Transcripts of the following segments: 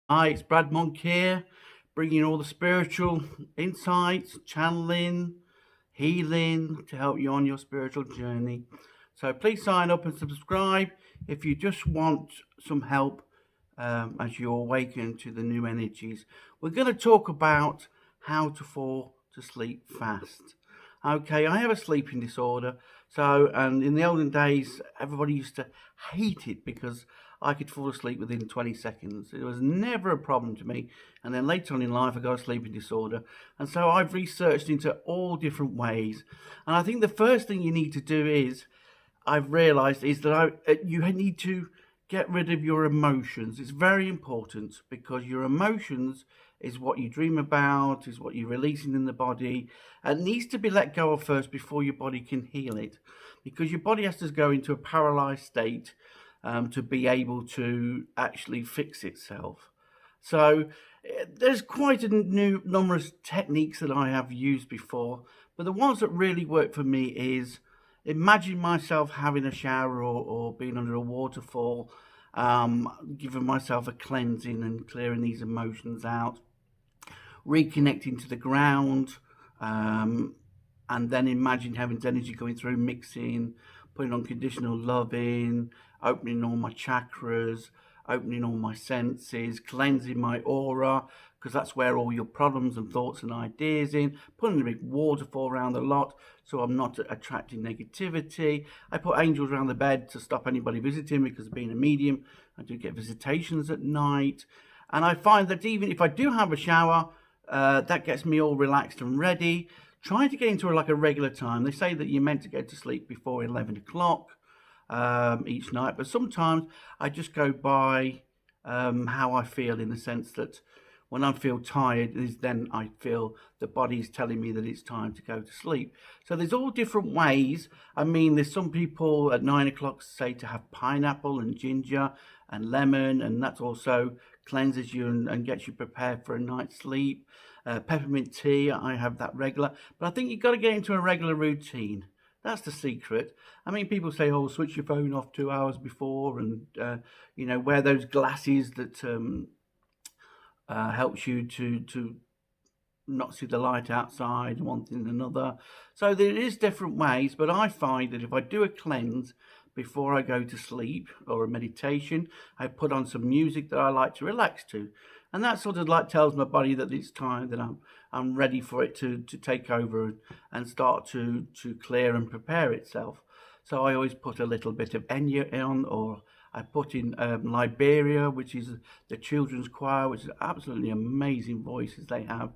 Hi, it's Brad Monk here, bringing all the spiritual insights, channeling, healing to help you on your spiritual journey. So please sign up and subscribe if you just want some help as you awaken to the new energies. We're going to talk about how to fall to sleep fast. Okay, I have a sleeping disorder. And in the olden days, everybody used to hate it because I could fall asleep within 20 seconds. It was never a problem to me. And then later on in life, I got a sleeping disorder. And so I've researched into all different ways. And I think the first thing you need to do I've realized is that you need to get rid of your emotions. It's very important because your emotions is what you dream about, is what you're releasing in the body. It needs to be let go of first before your body can heal it, because your body has to go into a paralyzed state to be able to actually fix itself. So there's quite a numerous techniques that I have used before, but the ones that really work for me is imagine myself having a shower or being under a waterfall, giving myself a cleansing and clearing these emotions out, reconnecting to the ground, and then imagine heaven's energy going through, mixing, putting unconditional love in, opening all my chakras, opening all my senses, cleansing my aura, because that's where all your problems and thoughts and ideas in, putting a big waterfall around the lot so I'm not attracting negativity. I put angels around the bed to stop anybody visiting, because of being a medium, I do get visitations at night. And I find that even if I do have a shower, that gets me all relaxed and ready. Trying to get into like a regular time. They say that you're meant to go to sleep before 11 o'clock each night, but sometimes I just go by how I feel, in the sense that when I feel tired, is then I feel the body's telling me that it's time to go to sleep. So there's all different ways. I mean, there's some people at 9 o'clock say to have pineapple and ginger and lemon, and that also cleanses you and gets you prepared for a night's sleep. Peppermint tea, I have that regular, but I think you've got to get into a regular routine. That's the secret. I mean, people say, "Oh, switch your phone off 2 hours before," and wear those glasses that helps you to not see the light outside, one thing and another. So there is different ways, but I find that if I do a cleanse before I go to sleep, or a meditation, I put on some music that I like to relax to. And that sort of like tells my body that it's time, that I'm ready for it to take over and start to clear and prepare itself. So I always put a little bit of Enya on, or I put in Liberia, which is the children's choir, which is absolutely amazing voices they have.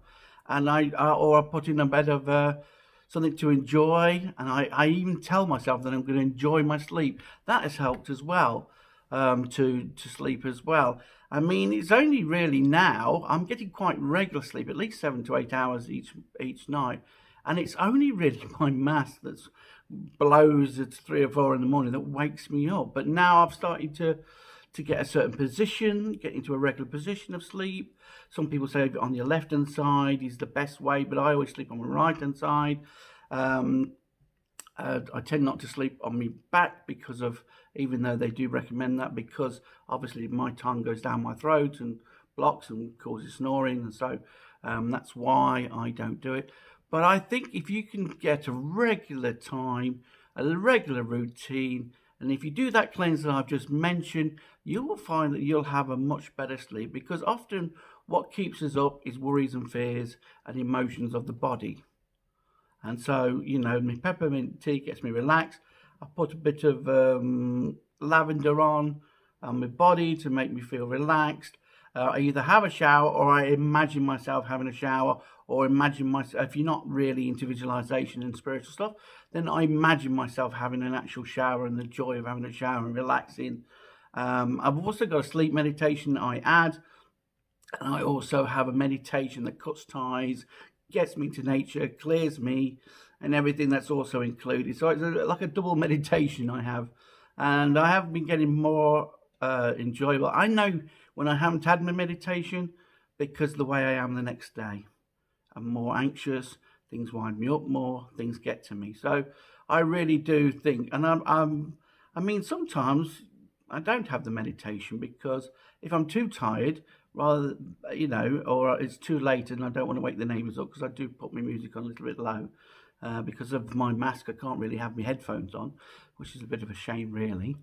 And or I put in a bit of something to enjoy, and I even tell myself that I'm going to enjoy my sleep. That has helped as well, to sleep as well. I mean, it's only really now I'm getting quite regular sleep, at least 7 to 8 hours each night, and it's only really my mask that blows at 3 or 4 in the morning that wakes me up. But now I've started to get a certain position, get into a regular position of sleep. Some people say on your left hand side is the best way, but I always sleep on my right hand side. I tend not to sleep on my back, because of, even though they do recommend that, because obviously my tongue goes down my throat and blocks and causes snoring, and so that's why I don't do it. But I think if you can get a regular time, a regular routine, and if you do that cleanse that I've just mentioned, you will find that you'll have a much better sleep, because often what keeps us up is worries and fears and emotions of the body. And so, my peppermint tea gets me relaxed. I put a bit of lavender on my body to make me feel relaxed. I either have a shower, or I imagine myself having a shower, or imagine myself, if you're not really into visualization and spiritual stuff, then I imagine myself having an actual shower and the joy of having a shower and relaxing. I've also got a sleep meditation that I add, and I also have a meditation that cuts ties, gets me to nature, clears me, and everything that's also included. So it's like a double meditation I have, and I have been getting more enjoyable. I know when I haven't had my meditation, because the way I am the next day, I'm more anxious, things wind me up more, things get to me. So I really do think, and I mean, sometimes I don't have the meditation, because if I'm too tired, rather, or it's too late and I don't want to wake the neighbours up, because I do put my music on a little bit low. Because of my mask, I can't really have my headphones on, which is a bit of a shame, really,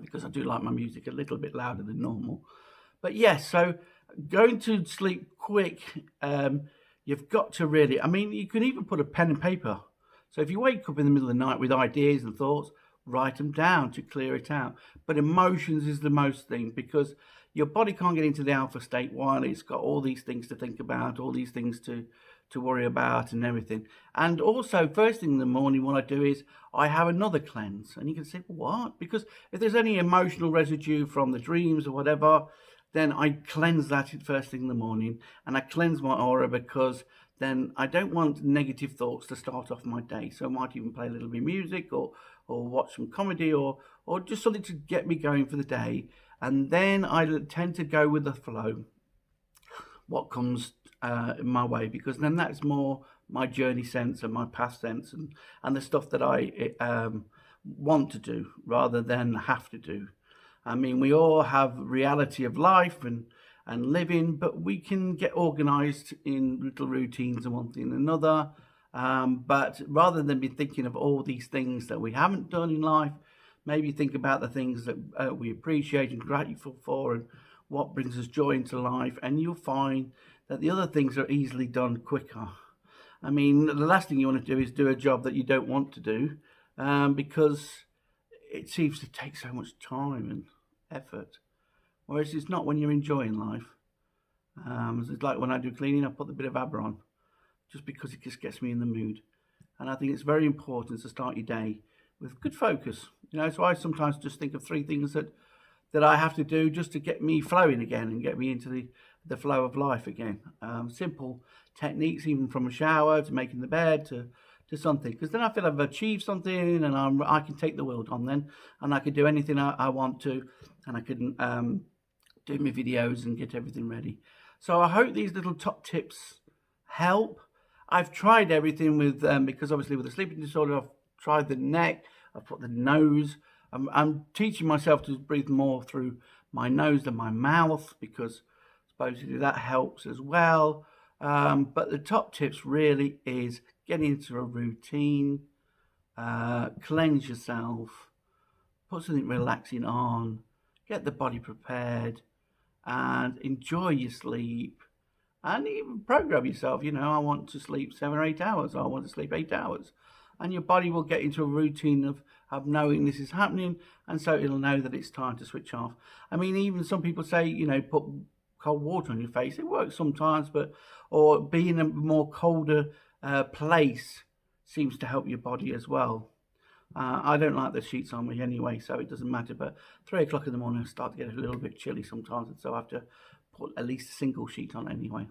because I do like my music a little bit louder than normal. But yes, so going to sleep quick, you've got to really, you can even put a pen and paper. So if you wake up in the middle of the night with ideas and thoughts, write them down to clear it out. But emotions is the most thing, because your body can't get into the alpha state while it's got all these things to think about, all these things to worry about and everything. And also, first thing in the morning, what I do is I have another cleanse. And you can say, what? Because if there's any emotional residue from the dreams or whatever, then I cleanse that first thing in the morning, and I cleanse my aura, because then I don't want negative thoughts to start off my day. So I might even play a little bit of music, or watch some comedy, or just something to get me going for the day. And then I tend to go with the flow, what comes in my way, because then that's more my journey sense and my past sense, and the stuff that I want to do rather than have to do. We all have reality of life and living, but we can get organized in little routines and one thing and another. But rather than be thinking of all these things that we haven't done in life, maybe think about the things that we appreciate and grateful for, and what brings us joy into life. And you'll find that the other things are easily done quicker. The last thing you want to do is do a job that you don't want to do, because it seems to take so much time and effort, whereas it's not when you're enjoying life. It's like when I do cleaning, I put a bit of ABBA on, just because it just gets me in the mood. And I think it's very important to start your day with good focus. So I sometimes just think of 3 things that I have to do just to get me flowing again and get me into the flow of life again. Simple techniques, even from a shower to making the bed to something, because then I feel I've achieved something, and I can take the world on then, and I can do anything I want to, and I can do my videos and get everything ready. So I hope these little top tips help. I've tried everything with because obviously with the sleeping disorder, I've tried the neck, I've put the nose. I'm teaching myself to breathe more through my nose than my mouth, because supposedly that helps as well. But the top tips really is get into a routine, cleanse yourself, put something relaxing on, get the body prepared, and enjoy your sleep. And even program yourself, I want to sleep 7 or 8 hours, or I want to sleep 8 hours. And your body will get into a routine of knowing this is happening, and so it'll know that it's time to switch off. Even some people say, put cold water on your face. It works sometimes, or be in a more colder place seems to help your body as well. I don't like the sheets on me anyway, so it doesn't matter. But 3 o'clock in the morning, I start to get a little bit chilly sometimes, and so I have to put at least a single sheet on anyway.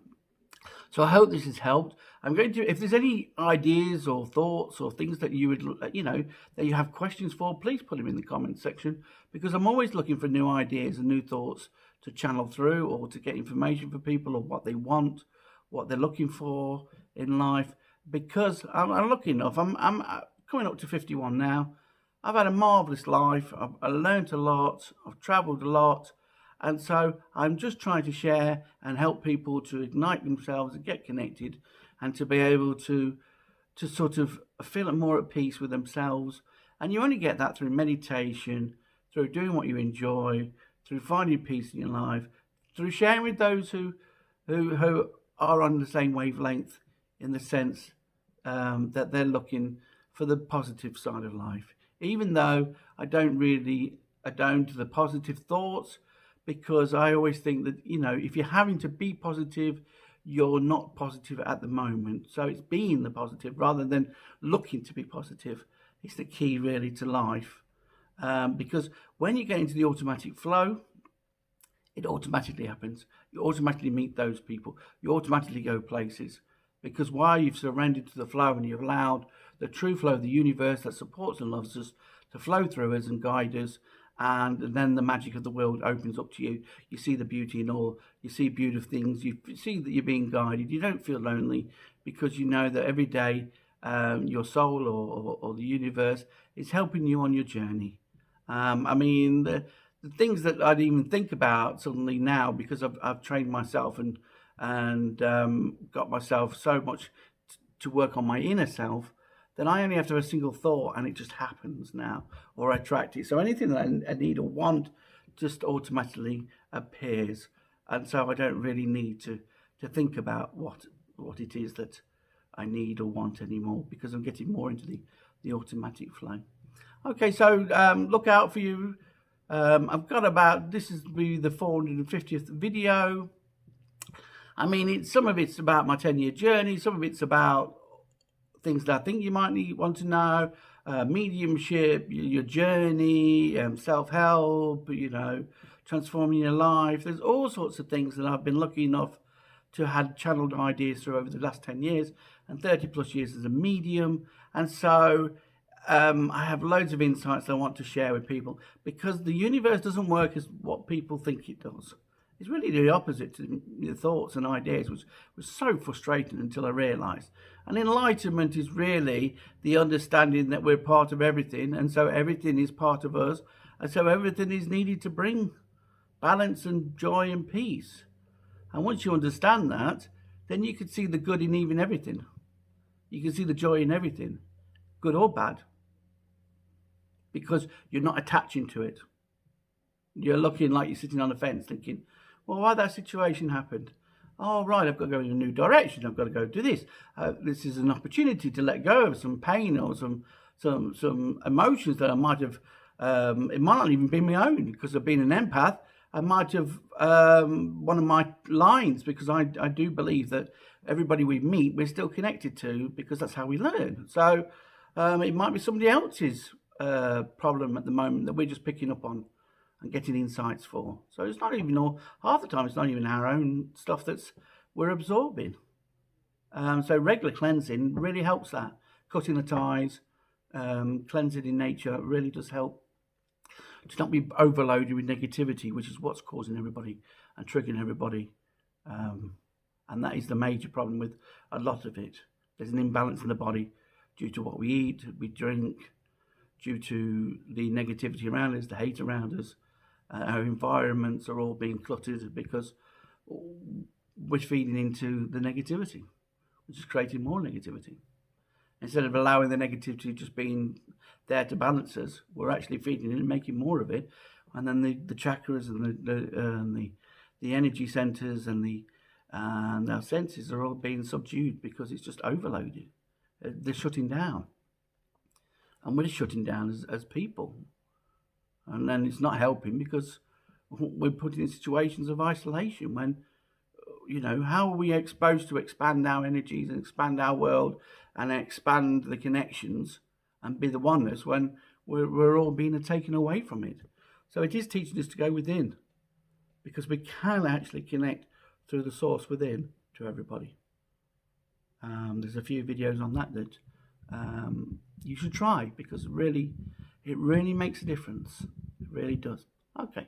So I hope this has helped. I'm going to, if there's any ideas or thoughts or things that you would, that you have questions for, please put them in the comment section, because I'm always looking for new ideas and new thoughts to channel through, or to get information for people, or what they want, what they're looking for in life. Because I'm lucky enough, I'm coming up to 51 now. I've had a marvelous life. I've learned a lot. I've traveled a lot. And so I'm just trying to share and help people to ignite themselves and get connected, and to be able to sort of feel more at peace with themselves. And you only get that through meditation, through doing what you enjoy, through finding peace in your life, through sharing with those who are on the same wavelength, in the sense that they're looking for the positive side of life. Even though I don't really adone to the positive thoughts, because I always think that, if you're having to be positive, you're not positive at the moment. So it's being the positive rather than looking to be positive. It's the key really to life. Because when you get into the automatic flow, it automatically happens. You automatically meet those people. You automatically go places. Because while you've surrendered to the flow and you've allowed the true flow of the universe that supports and loves us to flow through us and guide us, and then the magic of the world opens up to you. You see the beauty in all. You see beautiful things. You see that you're being guided. You don't feel lonely, because you know that every day your soul or the universe is helping you on your journey. The the things that I'd even think about suddenly now, because I've trained myself and got myself so much to work on my inner self, then I only have to have a single thought and it just happens now, or I attract it. So anything that I need or want just automatically appears. And so I don't really need to think about what it is that I need or want anymore, because I'm getting more into the automatic flow. Okay, so look out for you. I've got about, this is the 450th video. I mean, some of it's about my 10-year journey, some of it's about things that I think you might want to know, mediumship, your journey, self-help, transforming your life. There's all sorts of things that I've been lucky enough to have channeled ideas through over the last 10 years and 30 plus years as a medium. And so I have loads of insights I want to share with people, because the universe doesn't work as what people think it does. It's really the opposite to your thoughts and ideas, which was so frustrating until I realised. And enlightenment is really the understanding that we're part of everything, and so everything is part of us, and so everything is needed to bring balance and joy and peace. And once you understand that, then you can see the good in even everything. You can see the joy in everything, good or bad, because you're not attaching to it. You're looking like you're sitting on a fence thinking, well, why that situation happened? Oh, right, I've got to go in a new direction. I've got to go do this. This is an opportunity to let go of some pain or some emotions that I might have, it might not even be my own, because of being an empath. I might have, one of my lines, because I do believe that everybody we meet, we're still connected to, because that's how we learn. So it might be somebody else's problem at the moment that we're just picking up on and getting insights for. So it's not even half the time, it's not even our own stuff we're absorbing. So regular cleansing really helps that. Cutting the ties, cleansing in nature really does help to not be overloaded with negativity, which is what's causing everybody and triggering everybody. And that is the major problem with a lot of it. There's an imbalance in the body due to what we eat, we drink, due to the negativity around us, the hate around us. Our environments are all being cluttered because we're feeding into the negativity, which is creating more negativity. Instead of allowing the negativity just being there to balance us, we're actually feeding it and making more of it. And then the chakras and the energy centers and our senses are all being subdued because it's just overloaded. They're shutting down. And we're shutting down as people. And then it's not helping, because we're put in situations of isolation when, how are we exposed to expand our energies and expand our world and expand the connections and be the oneness when we're all being taken away from it? So it is teaching us to go within, because we can actually connect through the source within to everybody. There's a few videos on that you should try, because it really makes a difference. It really does. Okay.